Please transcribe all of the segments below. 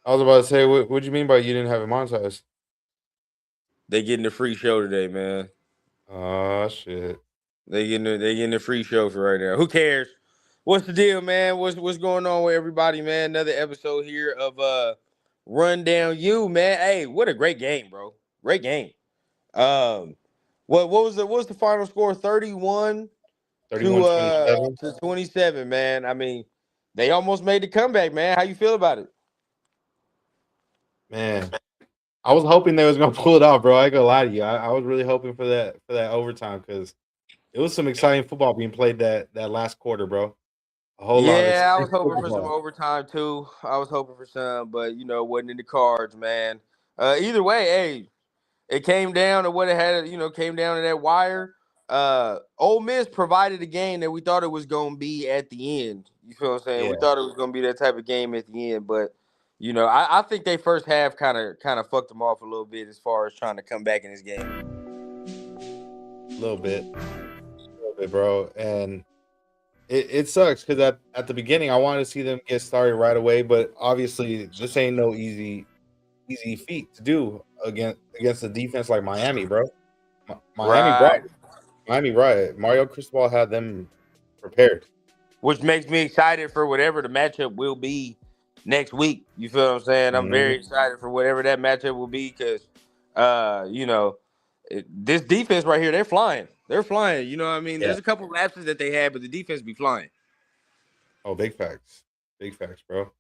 I was about to say, what do you mean by you didn't have it monetized? They getting the free show today, man. Oh shit. They getting the free show for right now. Who cares? What's the deal, man? What's going on with everybody, man? Another episode here of Rundown You, man. Hey, what a great game, bro. Great game. Um, what was the final score? 31 to 31-27. 27, man. I mean, they almost made the comeback, man. How you feel about it? Man, I was hoping they was gonna pull it off, bro. I ain't gonna lie to you. I was really hoping for that overtime because it was some exciting football being played that last quarter, bro. A whole lot of Yeah, I was exciting hoping for some football. overtime too. I was hoping for some, but wasn't in the cards, man. Either way, hey, it came down to what it had, came down to that wire. Ole Miss provided a game that we thought it was gonna be at the end. You feel what I'm saying? We Yeah, thought it was gonna be that type of game at the end, but I think they first half kind of fucked them off a little bit as far as trying to come back in this game. a little bit, bro. And it sucks because at the beginning I wanted to see them get started right away, but obviously this ain't no easy feat to do against a defense like Miami, bro. Miami brought Right. it. Miami brought it. Mario Cristobal had them prepared. Which makes me excited for whatever the matchup will be next week. You feel what I'm saying? I'm Mhm. very excited for whatever that matchup will be because, this defense right here, they're flying. They're flying. You know what I mean? Yeah. There's a couple lapses that they had, but the defense be flying. Oh, big facts, bro.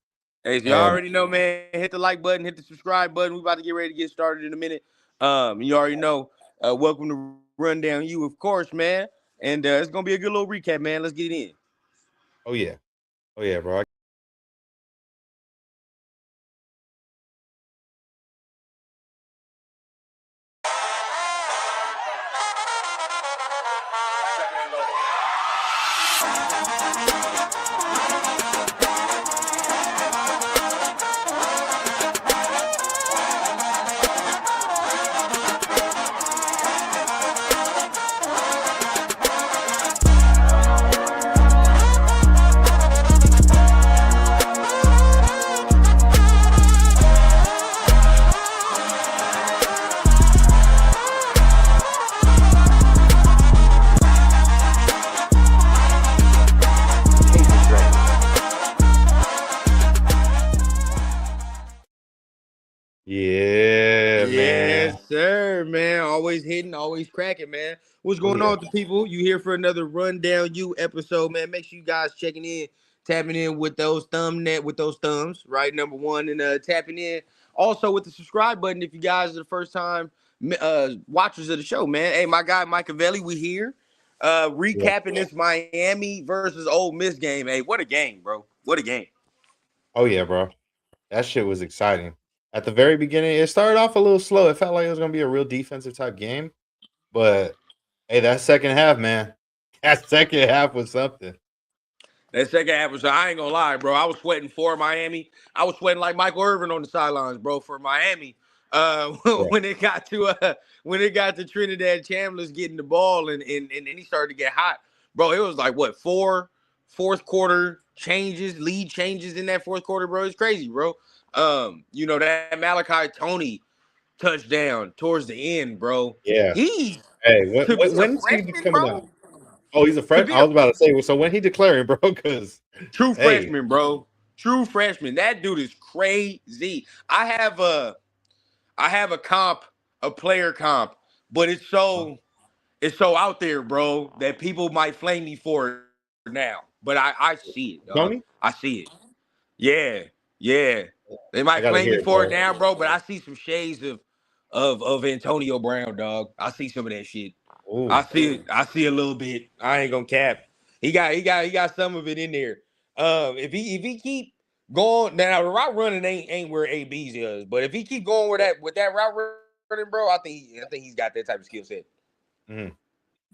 Hey, so y'all And already know, man. Hit the like button, hit the subscribe button. We about to get ready to get started in a minute. You already know. Welcome to Rundown You, of course, man. And it's gonna be a good little recap, man. Let's get it in. oh yeah, oh yeah, bro. Yeah, man. Yes, sir, man. Always hitting, always cracking, man. What's Oh going on yeah. with the people? You here for another Rundown You episode, man. Make sure you guys checking in, tapping in with those with those thumbs, right? Number one, and tapping in also with the subscribe button if you guys are the first time watchers of the show, man. Hey, my guy Mike Avelli, we here. Yeah. Recapping this Miami versus Ole Miss game. Hey, what a game, bro. What a game. Oh yeah, bro. That shit was exciting. At the very beginning, it started off a little slow. It felt like it was gonna be a real defensive type game, but hey, that second half, man, that second half was something. That second half was, I ain't gonna lie, bro. I was sweating for Miami. I was sweating like Michael Irvin on the sidelines, bro, for Miami. Yeah. When it got to Trinidad Chandler's getting the ball and then he started to get hot, bro. It was like what fourth quarter changes, lead changes in that fourth quarter, bro. It's crazy, bro. That Malachi Tony touchdown towards the end, bro. Yeah. He Hey, to be a when is he freshman, coming out? bro. Oh, he's a To fresh. be I a was about to say. So when he declaring, bro? Because True hey, freshman, bro. True freshman. That dude is crazy. I have a comp, a player comp, but it's so out there, bro, that people might flame me for it now. But I see it, dog. Tony, I see it. Yeah, yeah. They might I gotta flame me hear it, for it bro. now, bro, but I see some shades of Antonio Brown, dog. I see some of that shit. Ooh, I see it. I see a little bit. I ain't gonna cap. He got some of it in there. If he keep going now, the route running ain't where AB's is, but if he keep going with that route running, bro, I think he's got that type of skill set. mhm,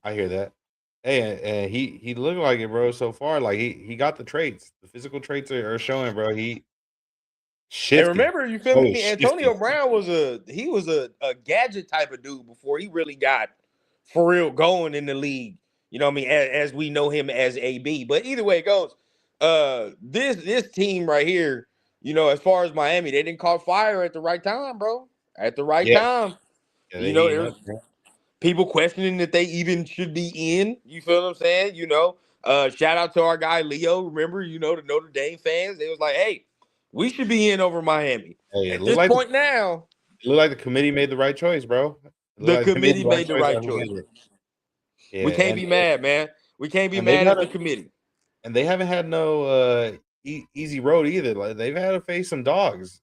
I hear that. Hey, and he looked like it, bro. So far, like he got the traits. The physical traits are showing, bro. He And shifty. remember, you feel Oh, me? Antonio shifty. Brown was a gadget type of dude before he really got for real going in the league. You know what I mean? As we know him as AB. But either way it goes, this team right here. as far as Miami, they didn't call fire at the right time, bro. At the right Yeah, time. yeah, they eating There up, was bro. people questioning that they even should be in. You feel what I'm saying? Shout out to our guy Leo. Remember, the Notre Dame fans. They was like, hey, we should be in over Miami. Hey, At this point now, it looked like the committee made the right choice, bro. It looked the like they made committee the right made the choice right out of choice. it. Yeah, We can't be mad, man. We can't be and they've mad had at the a committee. and they haven't had no easy road either. Like they've had to face some dogs.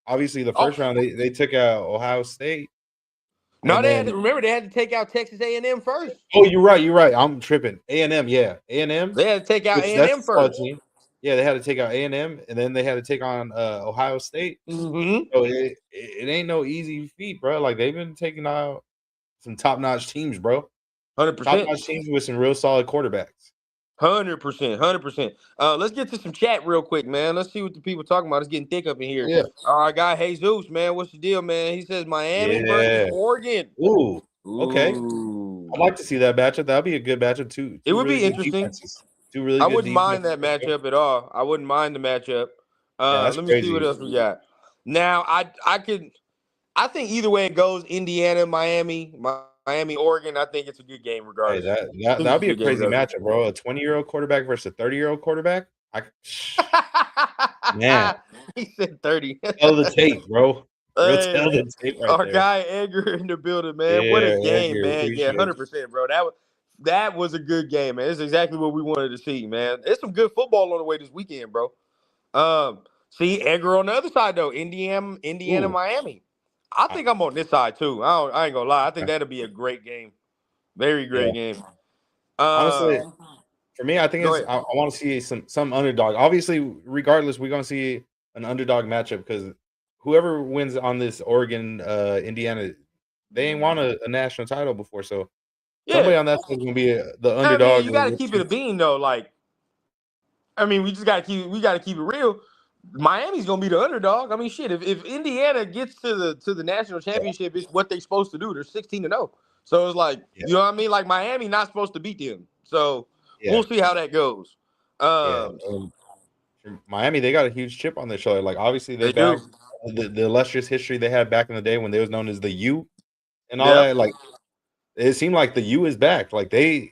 Obviously, the Oh, first round they took out Ohio State, no, and then they had to take out Texas A&M first. oh, you're right, you're right. I'm tripping. A&M, yeah, A&M, They had to take out which that's A&M a solid first. team. Yeah, they had to take out A&M, and then they had to take on Ohio State. Mm-hmm. So it ain't no easy feat, bro. Like they've been taking out some top notch teams, bro. Top 100%. notch teams with some real solid quarterbacks. 100%. 100%. Let's get to some chat real quick, man. Let's see what the people talking about. It's getting thick up in here. Yeah, Our guy Jesus, man. What's the deal, man? He says Miami versus yeah. Oregon. Ooh, okay. I'd Ooh. like to see that matchup. That'd be a good matchup too. It Two would really be good interesting. defenses. Two really I good wouldn't mind defenses. that matchup at all. I wouldn't mind the matchup. Yeah, that's Let me see what crazy. else we got. Now, I think either way it goes, Indiana, Miami, Miami, Oregon. I think it's a good game Hey, regardless. I think that'd it's a be a good game crazy regardless. matchup, bro. A 20-year-old quarterback versus a 30-year-old quarterback. Man, He said 30. tell the tape, bro. Real Hey, tell the tape right our there. guy Edgar in the building, man. What a Yeah, game, Edgar, man. Yeah, appreciate 100%, bro. That was a good game, man. It's exactly what we wanted to see, man. There's some good football on the way this weekend, bro. See Edgar on the other side though, you. Indiana, Ooh, Miami. I I, think I'm on this side too. I ain't gonna lie. I think that'll be a great game. Very yeah. great game. Honestly, Uh, for me, I think Go it's ahead. I want to see some underdog. Obviously, regardless, we're gonna see an underdog matchup because whoever wins on this Oregon Indiana, they ain't won a national title before, so Yeah. somebody on that side is gonna be the I mean, underdog. you gotta keep it a bean though. Like, I mean, we gotta keep it real. Miami's gonna be the underdog. I mean, shit. If Indiana gets to the national Yeah, championship, it's what they're supposed to do. They're 16-0. So it's like, yeah, you know what I mean? Like Miami not supposed to beat them. So yeah, we'll see how that goes. yeah. Um, For Miami, they got a huge chip on their shoulder. Like obviously, they they do. back the illustrious history they had back in the day when they was known as the U and all Yep. that. Like it seemed like the U is back. Like they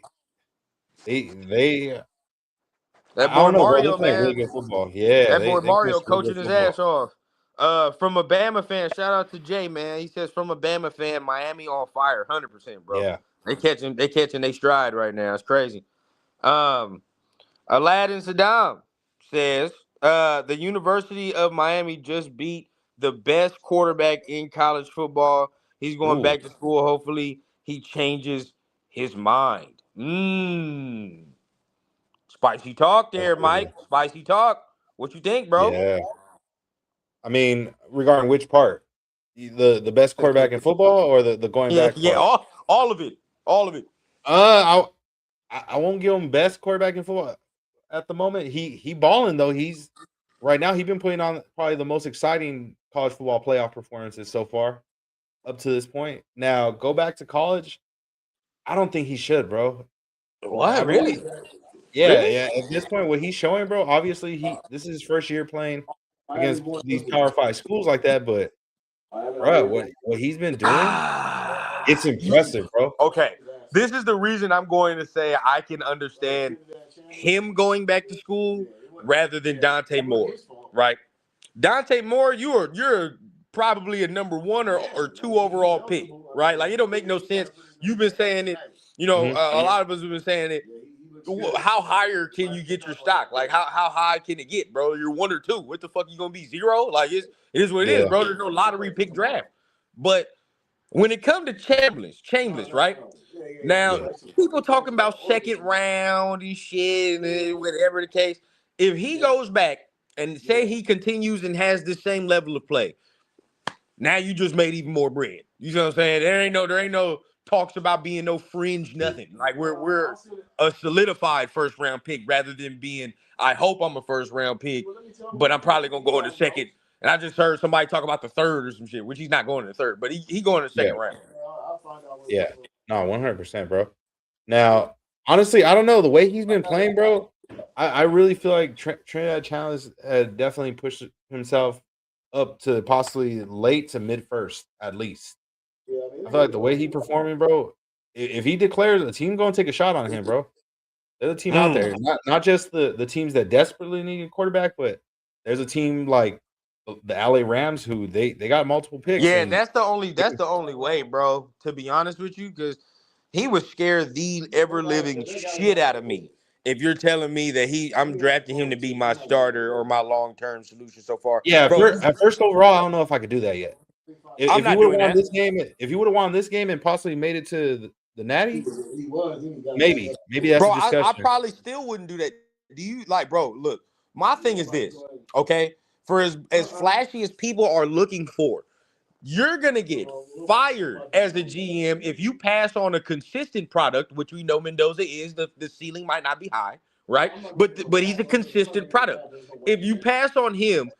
That I boy don't know, bro. They're Mario, playing really man. good football. Yeah, That boy they playing Mario some really coaching good his football. ass off. From a Bama fan, shout out to Jay, man. He says from a Bama fan, Miami on fire, 100%, bro. Yeah. They catching they stride right now. It's crazy. Um, Aladdin Saddam says, the University of Miami just beat the best quarterback in college football. He's going Ooh. back to school. Hopefully, he changes his mind. Spicy talk That's there, good. Mike. Spicy talk. What you think, bro? Yeah. I mean, regarding which part, the best quarterback in football or the going Yeah, back yeah, part. all of it, all of it. I won't give him best quarterback in football at the moment. He balling though. He's right now. He's been putting on probably the most exciting college football playoff performances so far up to this point. Now go back to college. I don't think he should, bro. I What? really, Really? yeah, Really? yeah. At this point, what he's showing, bro. Obviously, this is his first year playing against these Power Five schools like that. But, bro, what he's been doing, it's Ah, impressive, bro. okay. This is the reason I'm going to say I can understand him going back to school rather than Dante Moore, right? Dante Moore, you're probably a number one or two overall pick, right? Like it don't make no sense. You've been saying it, Hmm. a lot of us have been saying it. How higher can you get your stock? Like how high can it get, bro? You're one or two. What the fuck you gonna be? Zero? Like it is what it is, Yeah, bro. There's no lottery pick draft. But when it comes to Chambliss, right? Now, yeah, people talking about second round and shit, and whatever the case. If he goes back and say he continues and has the same level of play, now you just made even more bread. You know what I'm saying? There ain't no talks about being no fringe nothing. Like we're a solidified first round pick rather than being. I hope I'm a first round pick, but I'm probably gonna go in the second. And I just heard somebody talk about the third or some shit, which he's not going in the third, but he going in the yeah, second round. yeah. No, 100%, bro. Now, honestly, I don't know the way he's been playing, bro. I really feel like Trinidad Challenge had definitely himself up to possibly late to mid first at least. I feel like the way he performing, bro. If he declares a team going to take a shot on him, bro. There's a team out there, not just the teams that desperately need a quarterback, but there's a team like the LA Rams who they got multiple picks Yeah, and that's the only way, bro. To be honest with you, because he would scare the ever living shit out of me if you're telling me that I'm drafting him to be my starter or my long term solution so far, yeah. bro. At first overall, I don't know if I could do that yet. I'm If he not would have doing won that, this game, if he would have won this game and possibly made it to the Natty, maybe that's bro. a I discussion. probably still wouldn't do that. Do you like, bro? Look, my thing is this, okay? For as flashy as people are looking for, you're gonna get fired as a GM if you pass on a consistent product, which we know Mendoza is. The ceiling might not be high, right? But he's a consistent product. If you pass on him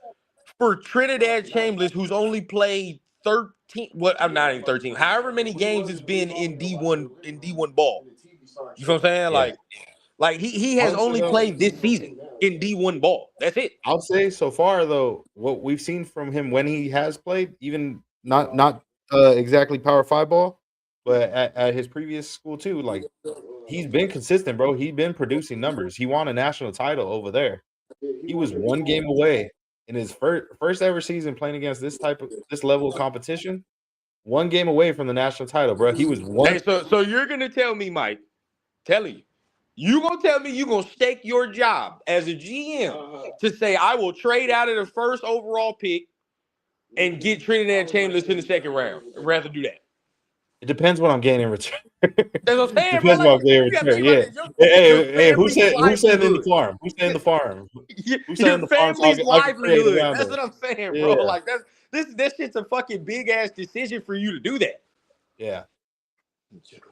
for Trinidad Chambers, who's only played 13, what I'm not even 13, however many games it's been in D1 ball. You know what I'm saying? Yeah, Like he has honestly only though, played this season in D1 ball. That's it. I'll say so far though, what we've seen from him when he has played, even not exactly Power Five ball, but at his previous school too, like he's been consistent, bro. He's been producing numbers. He won a national title over there. He was one game away in his first ever season playing against this level of competition. One game away from the national title, bro. He was one. Hey, so you're gonna tell me, Mike, telling you gonna tell me you gonna stake your job as a GM to say I will trade out of the first overall pick and get Trinidad Chambers in the second round. I'd rather do that. It depends what I'm getting in return. That's what I'm saying, bro. Depends Like what I'm getting in you gotta return. think about Yeah. this. Your Hey, family's who said in the livelihood. farm? Who said in the farm? Who said Your in the farm so family's I can create livelihood. around That's it? what I'm saying, bro. Yeah. Like this shit's a fucking big ass decision for you to do that. Yeah.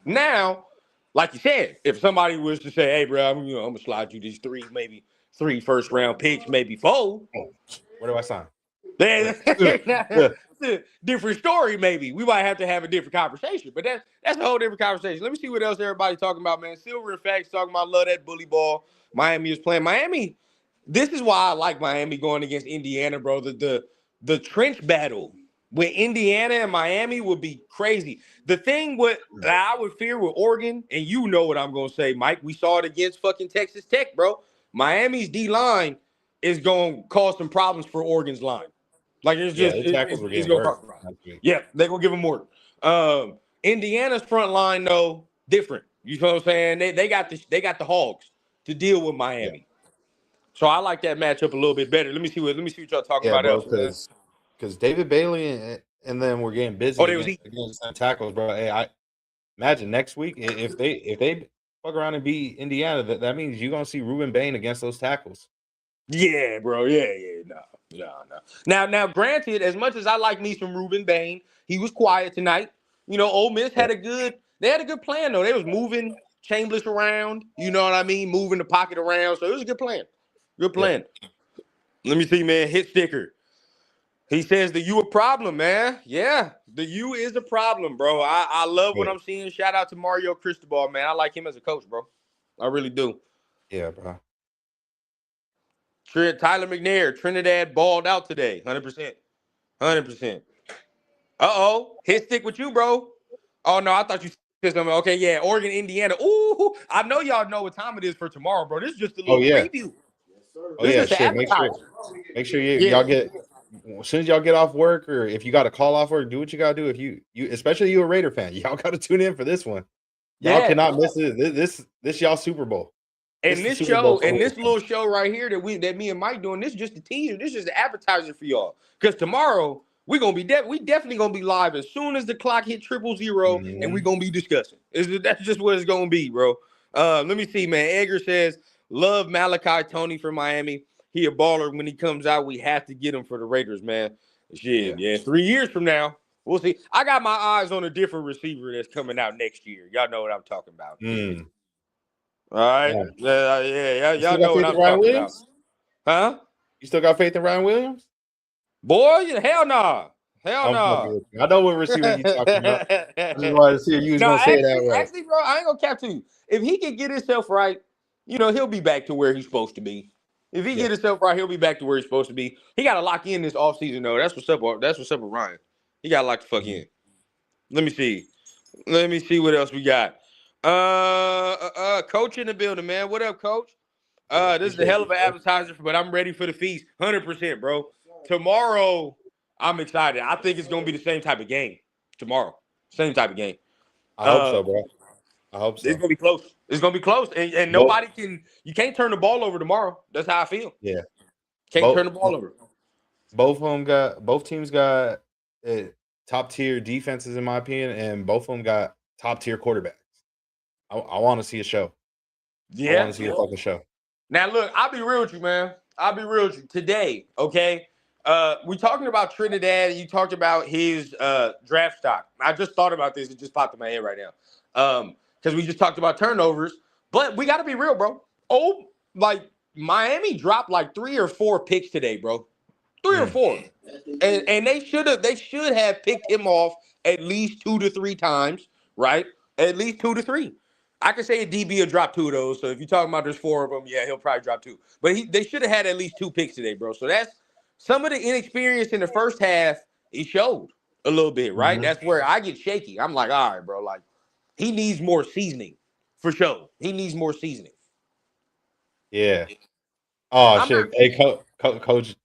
Now, like you said, if somebody was to say, "Hey, bro, I'm gonna slide you these maybe three first round picks, maybe four," Oh, where do I sign? then Yeah. Yeah. it's a different story. Maybe we might have to have a different conversation, but that's a whole different conversation. Let me see what else everybody talking about, man. Silver and Facts talking about love that bully ball. Miami is playing. Miami. This is why I like Miami going against Indiana, bro. The trench battle with Indiana and Miami would be crazy. The thing what I would fear with Oregon, and you know what I'm gonna say, Mike. We saw it against fucking Texas Tech, bro. Miami's D line is gonna cause some problems for Oregon's line. Like it's Yeah, just the tackles were it's getting gonna work cause problems. last week. Yeah, they're gonna give them work. Indiana's front line though different. You know what I'm saying? They got the Hogs to deal with Yeah. Miami. So I like that matchup a little bit better. Let me see what y'all talking Yeah, about bro, else, man. because David Bailey and them were getting Oh, busy they was eating. against them tackles, bro. Hey, I imagine next week if they fuck around and beat Indiana, that means you're gonna see Ruben Bain against those tackles. Yeah, bro. Yeah. No. Now, granted, as much as I like me some Ruben Bain, he was quiet tonight. Ole Miss Yeah. they had a good plan though. They was moving Chambers around. You know what I mean? Moving the pocket around. So it was a good plan. Good Yeah. plan. Let me see, man. Hit sticker. He says the U a problem, man. Yeah, the U is a problem, bro. I love what Yeah. I'm seeing. Shout out to Mario Cristobal, man. I like him as a coach, bro. I really do. Yeah, bro. Tyler McNair, Trinidad balled out today. 100%. 100%. Uh-oh. Hit stick with you, bro. Oh, no, I thought you said something. Okay, yeah, Oregon, Indiana. Ooh, I know y'all know what time it is for tomorrow, bro. This is just a Oh little yeah. preview. Oh This is yeah. just an Shit. appetizer. Make sure Yeah. y'all get as soon as y'all get off work, or if you got to call off work, do what you gotta do. If you especially you a Raider fan, y'all gotta tune in for this one. Y'all Yeah. cannot miss it. This y'all Super Bowl. This And the this Super Bowl show, for and Raider this fans. little show right here that me and Mike doing, this is just a teaser. This is just an appetizer for y'all. Because tomorrow we're gonna be we definitely gonna be live as soon as the clock hit 000, and we're Mhm. gonna be discussing. That's just what it's gonna be, bro. Let me see, man. Edgar says, love Malachi Tony for Miami. He a baller. When he comes out, we have to get him for the Raiders, man. Yeah. Shit, yeah. 3 years from now, we'll see. I got my eyes on a different receiver that's coming out next year. Y'all know what I'm talking about. Mm. All right. Yeah. Yeah, You y'all still got know what faith in I'm Ryan talking about. Williams? Huh? You still got faith in Ryan Williams? Boy, hell nah. Hell I'm fucking nah. with you. I know what receiver you talking about. I just wanted to see if you was No, gonna say it actually, that bro, I ain't gonna cap to you. If he can get himself right, he'll be back to where he's supposed to be. If he Yeah. get himself right, he'll be back to where he's supposed to be. He got to lock in this offseason, though. That's what's up. That's what's up with Ryan. He got to lock the fuck in. Let me see. Let me see what else we got. Coach in the building, man. What up, Coach? Yeah, This is a appreciate hell you, of an bro. appetizer, but I'm ready for the feast. 100%, bro. Tomorrow, I'm excited. I think it's gonna be the same type of game tomorrow. Same type of game. I hope Uh, so, bro. I hope it's so. gonna be close. It's gonna be close, and Both, nobody can. You can't turn the ball over tomorrow. That's how I feel. yeah. Can't turn Both the ball over. both teams got top tier defenses in my opinion, and both of them got top tier quarterbacks. I want to see a show. I want Yeah. to see a fucking show. Now look, I'll be real with you, man. I'll be real with you today. Okay. We talking about Trinidad, and you talked about his draft stock. I just thought about this; it just popped in my head right now. Because we just talked about turnovers, but we got to be real, bro. Oh, like Miami dropped like 3 or 4 picks today, bro. 3 or 4, and they should have picked him off at least 2 to 3 times, right? At least 2 to 3. I could say a DB will drop 2 of those. So if you're talking about there's 4 of them, yeah, he'll probably drop 2. But they should have had at least 2 picks today, bro. So that's some of the inexperience in the first half. He showed a little bit, right? Mhm. That's where I get shaky. I'm like, all right, bro. Like he needs more seasoning for sure. He needs more seasoning. Yeah. Oh I'm not. shit. Hey, coach, coach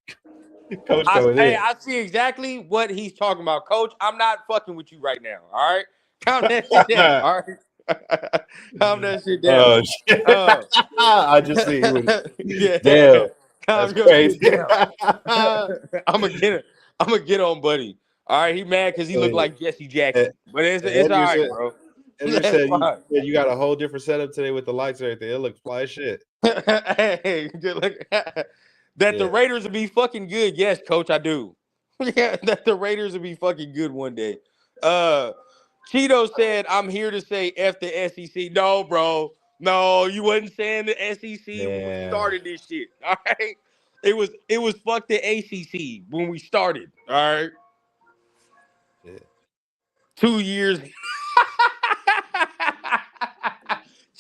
coming Hey, in. I see exactly what he's talking about, Coach. I'm not fucking with you right now. All right, calm that shit down. All right, calm that shit down. Oh shit. Uh, I just see you with yeah, damn. calm That's your crazy. shit down. I'm gonna get it. I'm gonna get on, buddy. All right, he mad because he looked Hey, like Jesse Jackson, Ed- but it's all Edgar right, said bro. Edgar That's said fine. you got a whole different setup today with the lights and everything. It looks fly as shit. Hey, good look. That the Yeah. Raiders will be fucking good. Yes, coach, I do. Yeah, that the Raiders will be fucking good one day. Uh Cheeto said, I'm here to say F the SEC. No, bro. No, you wasn't saying the SEC when we Damn. started this shit. All right. It was fuck the ACC when we started. All right. Yeah. 2 years.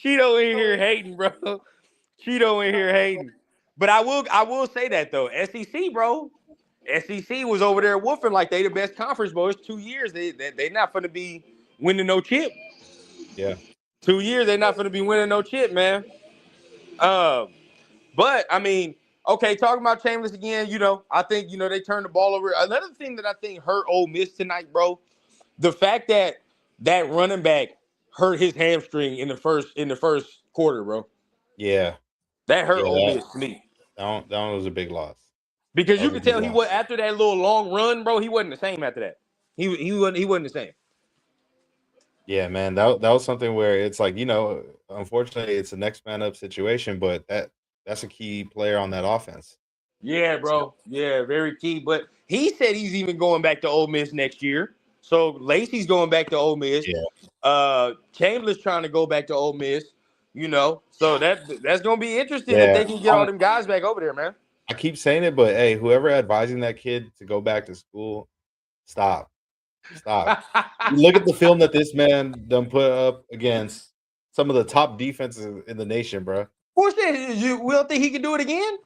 Cheeto in here hating, bro. Cheeto in here hating. But I will say that though. SEC, bro. SEC was over there woofing like they the best conference, bro. It's 2 years. They not gonna be winning no chip. Yeah. 2 years, they're not gonna be winning no chip, man. Um, but I mean, okay, talking about Chambers again, I think they turned the ball over. Another thing that I think hurt Ole Miss tonight, bro, the fact that running back hurt his hamstring in the first quarter, bro. Yeah. That hurt Yeah. Ole Miss to me. That one was a big loss. Because That you was a could big tell he was loss. after that little long run, bro. He wasn't the same after that. He wasn't the same. Yeah, man. That was something where it's like, unfortunately it's a next man up situation, but that's a key player on that offense. Yeah, So, bro. Yeah, very key. But he said he's even going back to Ole Miss next year. So Lacey's going back to Ole Miss. yeah. Chamberlain's trying to go back to Ole Miss. So that's gonna be interesting if Yeah. they can get all them guys back over there, man. I keep saying it, but hey, whoever advising that kid to go back to school, stop. Stop. You look at the film that this man done put up against some of the top defenses in the nation, bro. What's that? We don't think he can do it again?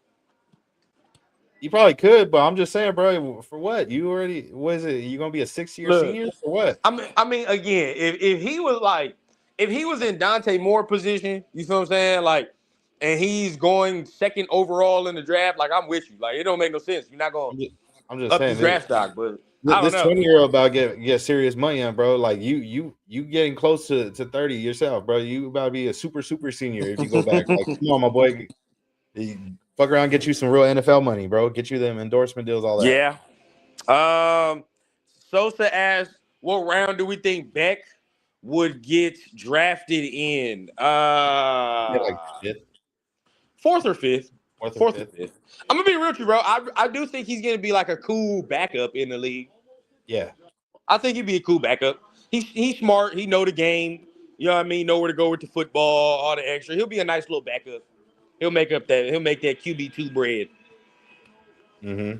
You probably could, but I'm just saying, bro. For what? You already what is it? You gonna be a 6 year Look, senior for what? I mean, again, if he was in Dante Moore position, you feel what I'm saying? Like, and he's going second overall in the draft, like I'm with you. Like, it don't make no sense. You're not gonna I'm just, I'm just up your saying this. draft stock, but I don't This know. 20-year old about get serious money on, bro. Like you getting close to 30 yourself, bro. You about to be a super senior if you go back. Like, come on, my boy. Fuck around, get you some real NFL money, bro. Get you them endorsement deals, all that. Yeah. Um, Sosa asked, "What round do we think Beck would get drafted in?" Yeah, like fifth, Fourth or fifth. fourth or Fourth or fifth. fifth. I'm gonna be real with you, bro. I do think he's gonna be like a cool backup in the league. Yeah. I think he'd be a cool backup. He's smart. He know the game. You know what I mean? Know where to go with the football, all the extra. He'll be a nice little backup. He'll make that QB2 bread. Mm-hmm.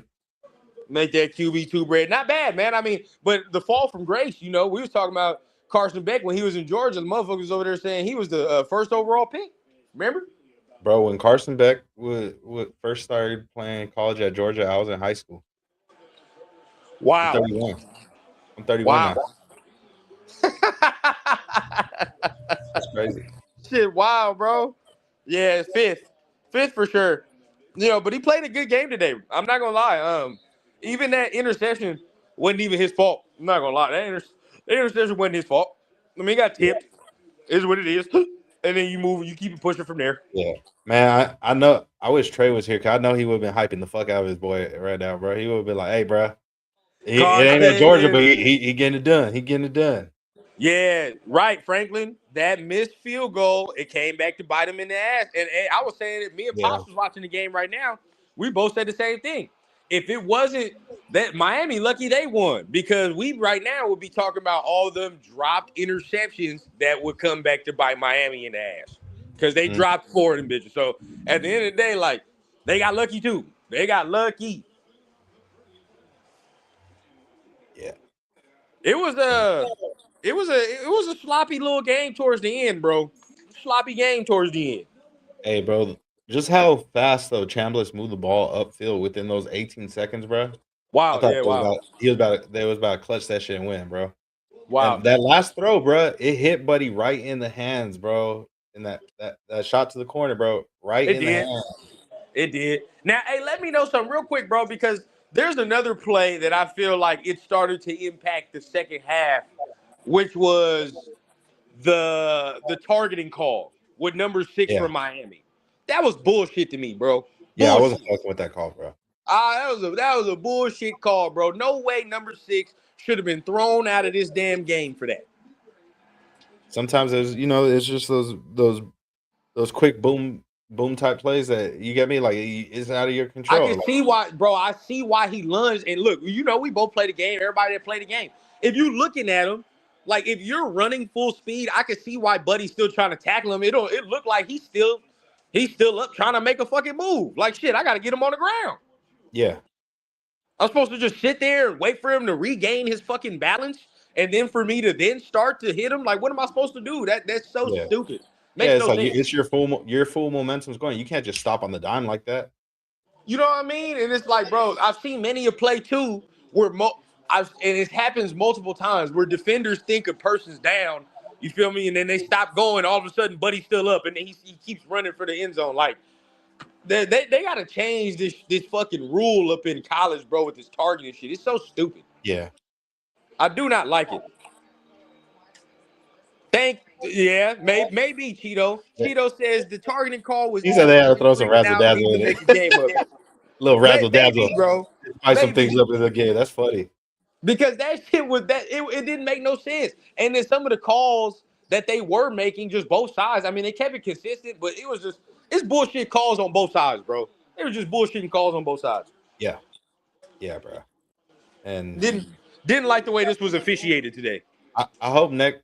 Make that QB2 bread. Not bad, man. I mean, but the fall from grace, we was talking about Carson Beck when he was in Georgia. The motherfuckers over there saying he was the first overall pick. Remember? Bro, when Carson Beck would first started playing college at Georgia, I was in high school. I'm Wow. 31. I'm 31 Wow. now. That's crazy. Shit, wow, bro. Yeah, fifth. Fifth for sure. But he played a good game today. I'm not gonna lie. Even that interception wasn't even his fault. I'm not gonna lie. That interception wasn't his fault. I mean, he got Yeah, tipped. Is what it is. And then you move, you keep it pushing from there. yeah. Man, I know. I wish Trey was here because I know he would have been hyping the fuck out of his boy right now, bro. He would have been like, "Hey, bro, it ain't at Georgia, but Content. he getting it done. He getting it done." Yeah, right, Franklin. That missed field goal, it came back to bite him in the ass. And I was saying it, me and Yeah. Pops was watching the game right now. We both said the same thing. If it wasn't that Miami, lucky they won because we right now would be talking about all them dropped interceptions that would come back to bite Miami in the ass because they Mm, dropped four of them bitches. So at the end of the day, like they got lucky too. They got lucky. yeah. It was a it was a sloppy little game towards the end, bro. Sloppy game towards the end. Hey, bro, just how fast though Chambliss moved the ball upfield within those 18 seconds, bro. I Wow, thought yeah, it was wow. they was about to clutch that shit and win, bro. Wow. And that last throw, bro, it hit Buddy right in the hands, bro. And that shot to the corner, bro, right It in the did. hand. It did. Now, hey, let me know something real quick, bro, because there's another play that I feel like it started to impact the second half, which was the targeting call with number 6 Yeah, from Miami. That was bullshit to me, bro. yeah, I wasn't Bullshit. fucking with that call, bro. That was a bullshit call, bro. No way number 6 should have been thrown out of this damn game for that. Sometimes it's just those quick boom type plays that you get me like it's out of your I control. can Like, see why, bro. I see why he lunged. And look, we both play the game. Everybody that play the game. If you looking at him, like if you're running full speed, I can see why Buddy's still trying to tackle him. It look like he's still up trying to make a fucking move. Like shit, I got to get him on the ground. yeah, I'm supposed to just sit there and wait for him to regain his fucking balance, and then for me to then start to hit him. Like, what am I supposed to do? That's so yeah, stupid. yeah. Makes It's no like sense. it's your full momentum's going. You can't just stop on the dime like that. You know what I mean? And it's like, bro, I've seen many a play too where and it happens multiple times where defenders think a person's down. You feel me? And then they stop going. All of a sudden, Buddy's still up, and then he keeps running for the end zone. Like they got to change this fucking rule up in college, bro, with this targeting shit. It's so stupid. Yeah, I do not like it. Yeah, maybe Cheeto. Cheeto says the targeting call was he said they had to easily throw some written razzle out and dazzle to in make a it, game of it. little razzle dazzle, Maybe, bro. spice some things Maybe. up in the game. That's funny. Because that shit was it didn't make no sense. And then some of the calls that they were making, just both sides. I mean, they kept it consistent, but it's bullshit calls on both sides, bro. It was just bullshitting calls on both sides. Yeah, yeah, bro. And Didn't like the way this was officiated today. I hope next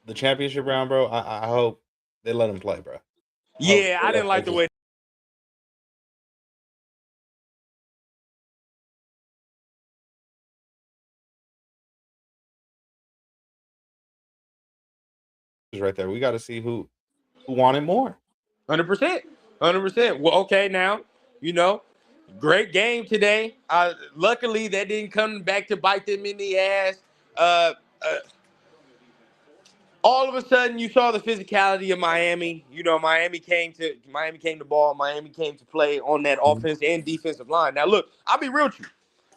the championship round, bro. I hope they let him play, bro. I hope Yeah, I didn't they like the way just right there. We got to see who wanted more. 100%. 100%. Well, okay, now, you know, great game today. Luckily that didn't come back to bite them in the ass. Uh, uh all of a sudden you saw the physicality of Miami. Miami came to ball. Miami came to play on that Mhm. offense and defensive line. Now look, I'll be real with you.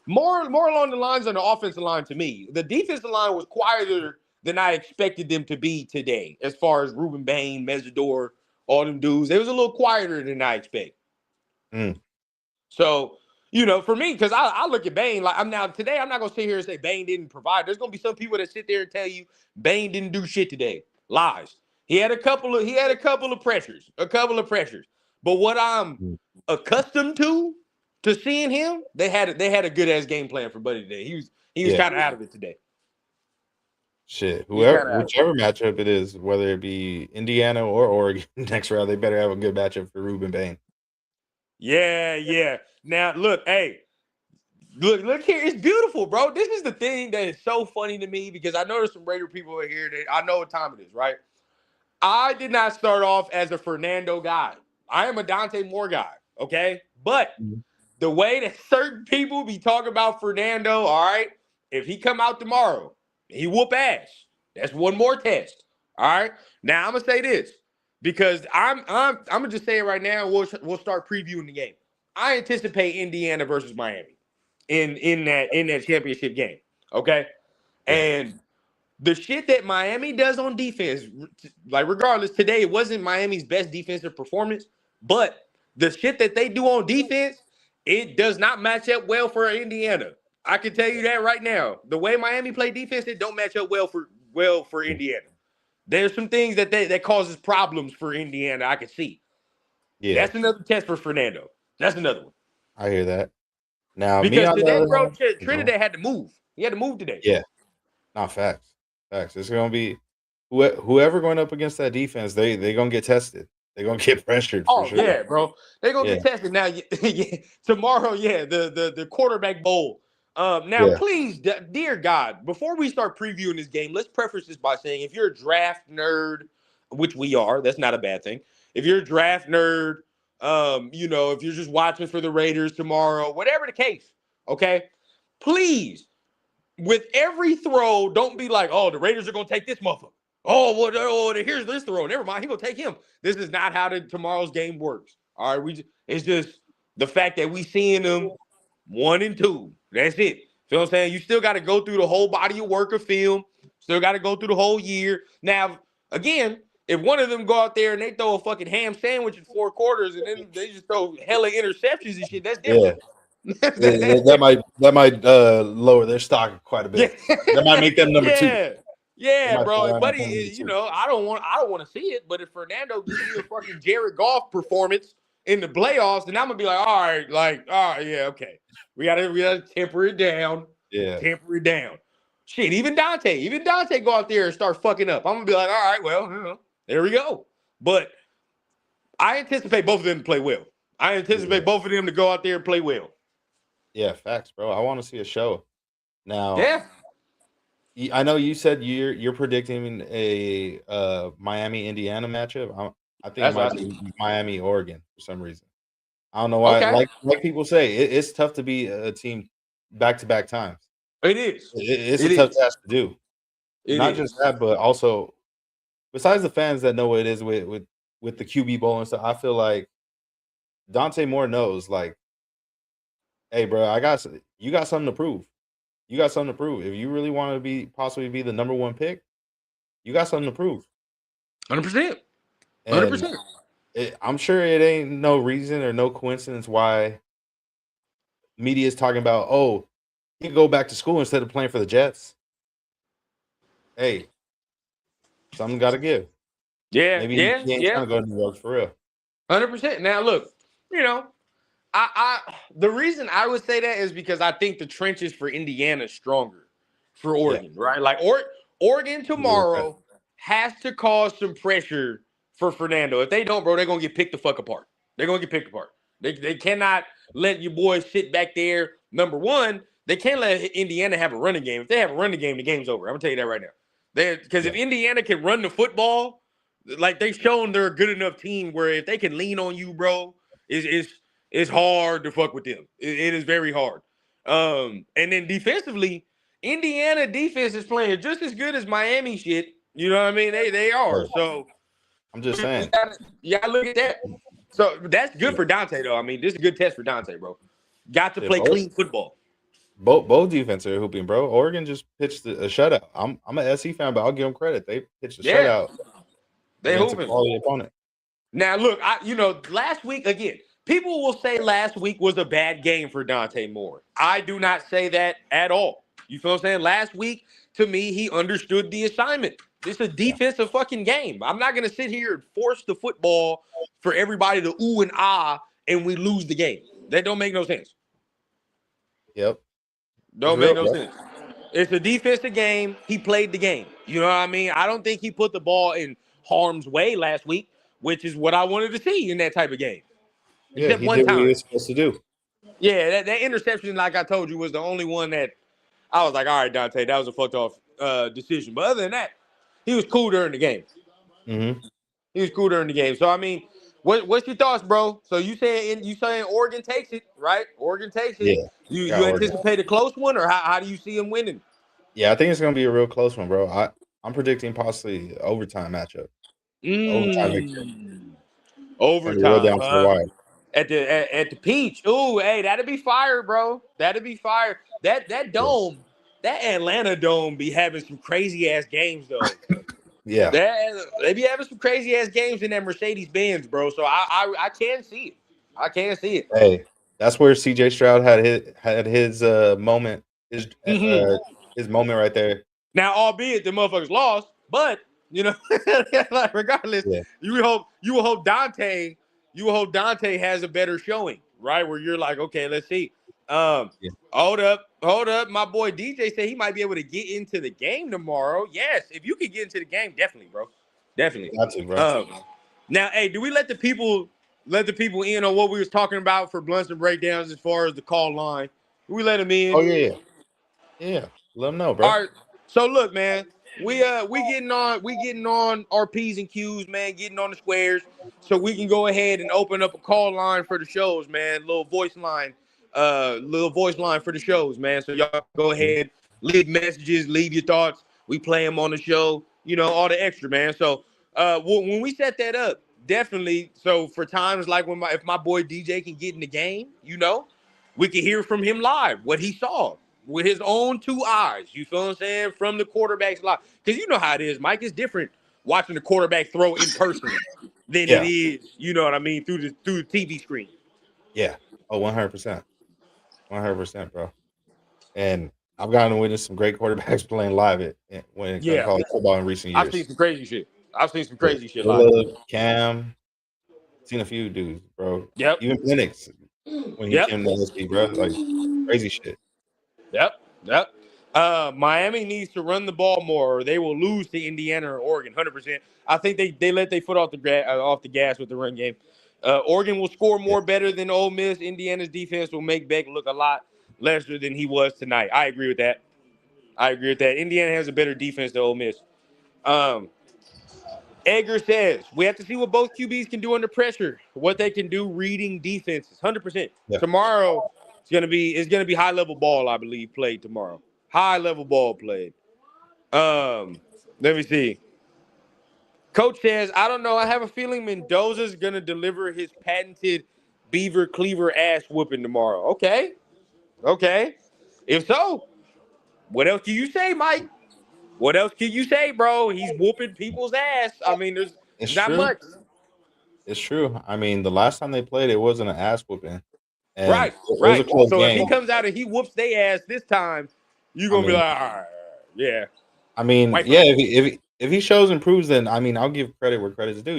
More along the lines on the offensive line to me. The defensive line was quieter than I expected them to be today, as far as Ruben Bain, Mesidor, all them dudes. They was a little quieter than I expect. Mm, So, for me, because I look at Bain like I'm not gonna sit here and say Bain didn't provide. There's gonna be some people that sit there and tell you Bain didn't do shit today. Lies. He had a couple of pressures. A couple of pressures. But what I'm mm. accustomed to seeing him, they had a good ass game plan for Buddy today. He was Yeah, kind of out of it today. shit. He was Whoever, kind of out of it. whichever matchup it is, whether it be Indiana or Oregon next round, they better have a good matchup for Ruben Bain. Yeah, yeah. Now look, hey, look here. It's beautiful, bro. This is the thing that is so funny to me because I know there's some Raider people in here that I know what time it is, right? I did not start off as a Fernando guy. I am a Dante Moore guy, okay? But Mhm. the way that certain people be talking about Fernando, all right, if he come out tomorrow, he whoop ass. That's one more test. All right. Now I'm gonna say this because I'm gonna just say it right now. We'll start previewing the game. I anticipate Indiana versus Miami in that championship game. Okay. Yeah. And the shit that Miami does on defense, like regardless, today it wasn't Miami's best defensive performance, but the shit that they do on defense, it does not match up well for Indiana. I can tell you that right now. The way Miami play defense, it don't match up well for Indiana. There's some things that causes problems for Indiana. I can see. Yeah. That's another test for Fernando. That's another one. I hear that. Now, me Because on the today, other bro, hand, Trinidad had to move. He had to move today. yeah, not facts. Facts. It's gonna be whoever going up against that defense. They gonna get tested. They're gonna get pressured for Oh sure. yeah, bro. They're gonna Yeah. get tested now. Yeah, tomorrow, yeah, the quarterback bowl. Now, Yeah. please, dear God, before we start previewing this game, let's preface this by saying if you're a draft nerd, which we are, that's not a bad thing. If you're a draft nerd, if you're just watching for the Raiders tomorrow, whatever the case, okay, please, with every throw, don't be like, oh, the Raiders are gonna take this motherfucker. Here's this throw. Never mind, he gonna take him. This is not how tomorrow's game works. All right, it's just the fact that we seeing them 1 and 2. That's it. Feel what I'm saying? You still got to go through the whole body of work of film. Still got to go through the whole year. Now, again, if one of them go out there and they throw a fucking ham sandwich in 4 quarters and then they just throw hella interceptions and shit, that's Yeah. different. That's That different. might lower their stock quite a Yeah, bit. That might make them number two. yeah, They yeah, might bro. fall And right buddy, at number two. I don't want to see it. But if Fernando gives me a fucking Jared Goff performance in the playoffs, then I'm gonna be like, all right, yeah, okay. We gotta temper it down, Yeah. temper it down. Shit, even Dante go out there and start fucking up. I'm gonna be like, all right, well, there we go. But I anticipate both of them to play well. I Yeah. anticipate both of them to go out there and play well. Yeah. Facts, bro. I want to see a show. Now, Yeah, I know you said you're predicting a Miami Indiana matchup. I think it that's might what I see. be Miami Oregon for some reason. I don't know why. Okay, Like people say, it's tough to be a team back to back times. it is. It's a It tough is. task to do. It Not just is. that, but also besides the fans that know what it is with the QB bowl and stuff. I feel like Dante Moore knows, like, hey, bro, you got something to prove. You got something to prove. If you really want to possibly be the number one pick, you got something to prove. 100%. And 100%. I'm sure it ain't no reason or no coincidence why media is talking about, oh, he can go back to school instead of playing for the Jets. Hey, something got to give. Yeah, Maybe yeah, he ain't yeah. trying to go to New York for real. 100%. Now look, you know, the reason I would say that is because I think the trenches for Indiana is stronger for Yeah. Oregon, right? Like Oregon Yeah. tomorrow has to cause some pressure for Fernando. If they don't, bro, they're gonna get picked the fuck apart. They're gonna get picked apart. They cannot let you boys sit back there. Number one, they can't let Indiana have a running game. If they have a running game, the game's over. I'm gonna tell you that right now. Because if Indiana can run the football, like they've shown they're a good enough team where if they can lean on you, bro, it's hard to fuck with them. It is very hard. And then defensively, Indiana defense is playing just as good as Miami shit. You know what I mean? They are. Bro, So I'm just you saying. gotta look at that. So that's good for Dante, though. I mean, this is a good test for Dante, bro. Got to Yeah, play clean football. both defense are hooping, bro. Oregon just pitched a shutout. I'm an SC fan, but I'll give them credit. They pitched a Yeah, shutout they against a hooping. quality opponent. Now, look, last week, again, people will say last week was a bad game for Dante Moore. I do not say that at all. You feel what I'm saying? Last week, to me, he understood the assignment. It's a Yeah. defensive fucking game. I'm not going to sit here and force the football for everybody to ooh and ah and we lose the game. That don't make no sense. Yep. It's Don't make real, no bro. sense. It's a defensive game. He played the game. You know what I mean? I don't think he put the ball in harm's way last week, which is what I wanted to see in that type of game. Yeah, Except he one did what he time. was supposed to do. Yeah, that interception, like I told you, was the only one that I was like, all right, Dante, that was a fucked off decision. But other than that, he was cool during the game. Mm-hmm. He was cool during the game. So, I mean, What's your thoughts, bro? So you saying Oregon takes it, right? Oregon takes it. Yeah, You got you Oregon. anticipate a close one, or how do you see him winning? Yeah, I think it's gonna be a real close one, bro. I'm predicting possibly overtime matchup, overtime victory. Mm. It's gonna be real Overtime, down to the huh? wire. At the Peach. Ooh, hey, that'd be fire, bro. That'd be fire. That Yeah, dome, that Atlanta dome, be having some crazy ass games though. yeah. They be having some crazy ass games in that Mercedes Benz, bro. So I can see it. I can see Hey, that's where CJ Stroud had his moment, his it. his moment right there. Now, albeit the motherfuckers lost, but you know, like regardless, Yeah, you would hope Dante has a better showing, right? Where you're like, okay, let's see. Um, yeah. hold up. My boy DJ said he might be able to get into the game tomorrow. Yes, if you could get into the game, definitely, bro, definitely. Got to, bro. Um, now, hey, do we let the people in on what we was talking about for blunts and breakdowns as far as the call line? Do we let them Oh in? yeah, yeah. Let him know, bro. All right. So look, man, we getting on our P's and Q's, man, getting on the squares, so we can go ahead and open up a call line for the shows, man. Little voice line for the shows, man. So y'all go Mhm. ahead, leave messages, leave your thoughts. We play them on the show, all the extra, man. So when we set that up, definitely. So for times like if my boy DJ can get in the game, we can hear from him live what he saw with his own two eyes. You feel what I'm saying? From the quarterback's live. Because you know how it is, Mike. It's different watching the quarterback throw in person than it Yeah, is, you know what I mean, through the TV screen. yeah. Oh, 100%, 100%, bro. And I've gotten to witness some great quarterbacks playing live when it comes to Yeah. college football in recent I've seen years. some crazy shit. I've seen some Yeah, crazy shit live. Caleb, Cam, seen a few dudes, bro. Yep. Even Penix when he Yep. came to LSD, bro. Like crazy shit. Yep. Yep. Miami needs to run the ball more, or they will lose to Indiana or Oregon. 100%. I think they let their foot off the gas with the run game. Oregon will score Yeah, more better than Ole Miss. Indiana's defense will make Beck look a lot lesser than he was tonight. I agree with that. Indiana has a better defense than Ole Miss. Um, Edgar says we have to see what both QBs can do under pressure, what they can do reading defenses. 100%. yeah. Tomorrow it's gonna be high level ball, I believe, played tomorrow. High level ball played. Let me see. Coach says, I don't know. I have a feeling Mendoza's gonna deliver his patented Beaver Cleaver ass whooping tomorrow. Okay. Okay. If so, what else can you say, Mike? What else can you say, bro? He's whooping people's ass. I mean, there's It's not true. much. It's true. I mean, the last time they played, it wasn't an ass whooping, and Right, it was a right. close So if he game. comes out and he whoops their ass this time, you're I gonna be mean, like, all right, yeah, wait for yeah. it. If he shows and proves, then I mean, I'll give credit where credit's due.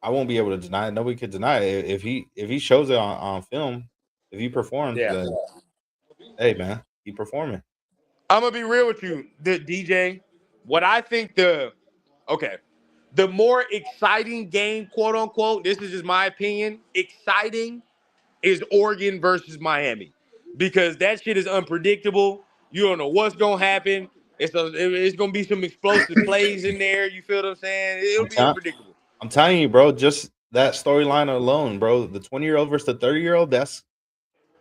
I won't be able to deny it. Nobody could deny it. If he shows it on film, if he performs, Yeah. then hey, man, he performing. I'm gonna be real with you, the DJ. What I think the more exciting game, quote unquote, this is just my opinion, exciting is Oregon versus Miami. Because that shit is unpredictable. You don't know what's gonna happen. It's gonna be some explosive plays in there. You feel what I'm saying? It'll I'm be telling, unpredictable. I'm telling you, bro. Just that storyline alone, bro. The 20-year-old versus the 30-year-old. That's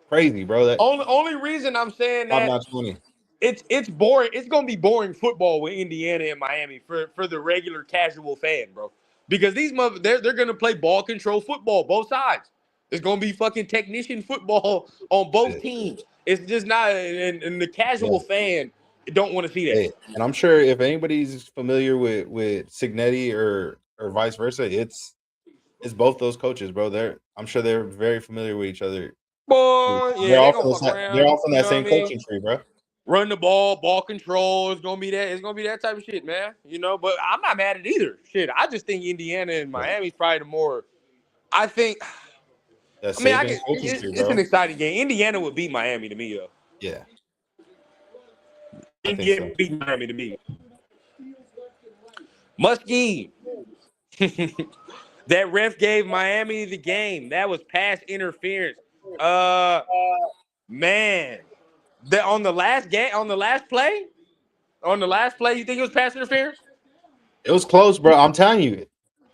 crazy, bro. That Only reason I'm saying top that notch money. it's boring. It's gonna be boring football with Indiana and Miami for the regular casual fan, bro. Because these they're gonna play ball control football, both sides. It's gonna be fucking technician football on both Shit. teams. It's just not, and the Yeah. casual fan don't want to see that. Hey, and I'm sure if anybody's familiar with Signetti or vice versa, it's both those coaches, bro. I'm sure they're very familiar with each other. Boy, They're yeah, they all gonna from fuck they're around. all from You that know what I same mean? coaching tree, bro. Run the ball control. It's gonna be that. It's gonna be that type of shit, man. But I'm not mad at either. Shit, I just think Indiana and Yeah. Miami's probably the more. I think. That I mean, Saban coaching tree, it's an bro. exciting game. Indiana would beat Miami to me, though. Yeah, I think Indiana so. beat Miami to me. Muskie. That ref gave Miami the game. That was pass interference. Uh, man. On the last game, on the last play, you think it was pass interference? It was close, bro. I'm telling you.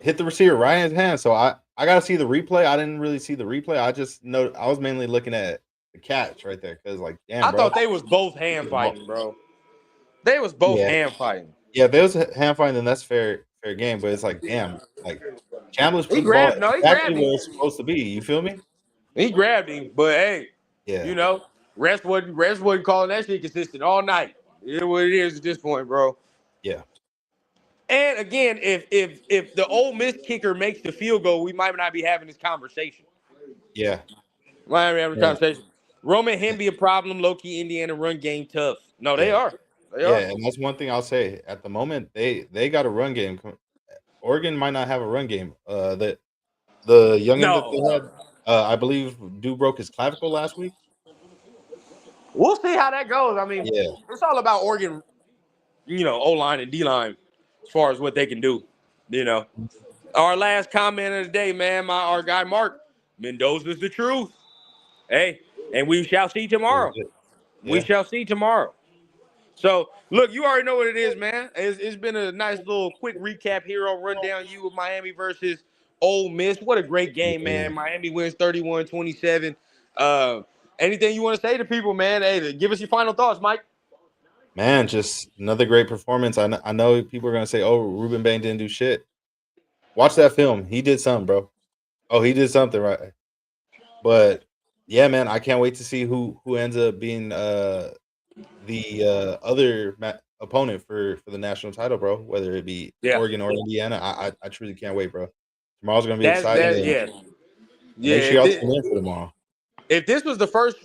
hit the receiver right in his hand. So I got to see the replay. I didn't really see the replay. I just know I was mainly looking at the catch right there because, like, damn, I bro. thought they was both hand fighting, bro. They was both Yeah, hand fighting. yeah. If it was hand fighting, then that's fair game. But it's like, damn, like Chandler's He put the ball grabbed. No, he exactly grabbed him. where it's supposed to be. You feel me? He grabbed him. But hey, Yeah, you know, rest wasn't calling that shit consistent all night. It is what it is at this point, bro. yeah, And again, if the Ole Miss kicker makes the field goal, we might not be having this conversation. yeah, Might not be having a yeah, conversation. Roman Hen be a problem. Low key Indiana run game tough. No, they yeah, are. They yeah. are. And that's one thing I'll say. At the moment, they got a run game. Oregon might not have a run game. The youngin that No. they had, I believe, dude broke his clavicle last week. We'll see how that goes. I mean, Yeah, it's all about Oregon, O line and D line as far as what they can do. You know. Our last comment of the day, man, our guy Mark, Mendoza's the truth. Hey, and we shall see tomorrow. We yeah. shall see tomorrow. So, look, you already know what it is, man. It's been a nice little quick recap here on Rundown U of Miami versus Ole Miss. What a great game, Yeah. man. Miami wins 31-27. Anything you want to say to people, man? Hey, give us your final thoughts, Mike. Man, just another great performance. I know people are gonna say, "Oh, Ruben Bain didn't do shit." Watch that film. He did something, bro. Oh, he did something right. But yeah, man, I can't wait to see who ends up being the other opponent for the national title, bro. Whether it be Yeah. Oregon or Indiana, I truly can't wait, bro. Tomorrow's gonna be That's exciting, that. Yeah. and Yeah. make sure y'all tune in for tomorrow. If this was the first,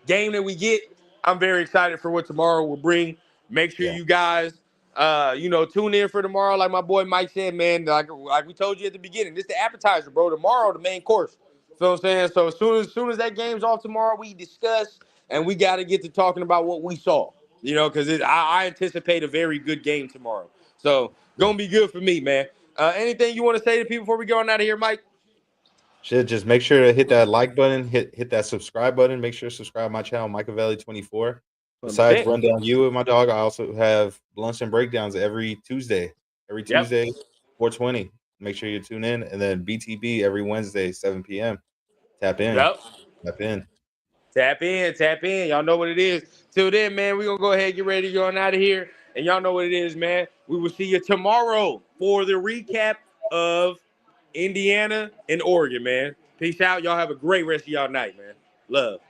game that we get, I'm very excited for what tomorrow will bring. Make sure Yeah, you guys, tune in for tomorrow. Like my boy Mike said, man, like we told you at the beginning, this the appetizer, bro. Tomorrow, the main course. Feel what I'm saying? So as soon as that game's off tomorrow, we discuss and we got to get to talking about what we saw. Because I anticipate a very good game tomorrow. So yeah. gonna be good for me, man. Anything you want to say to people before we go on out of here, Mike? Should just make sure to hit that like button, hit that subscribe button. Make sure to subscribe to my channel, Michael 24. Besides 100%. Rundown You and my dog, I also have blunts and breakdowns every Tuesday. Every Yep. Tuesday, 420. Make sure you tune in. And then BTB every Wednesday, 7 p.m. Tap in. Yep. Tap in. Tap in, tap in. Y'all know what it is. Till then, man, we're going to go ahead and get ready to go on out of here. And y'all know what it is, man. We will see you tomorrow for the recap of Indiana and Oregon, man. Peace out. Y'all have a great rest of y'all night, man. Love.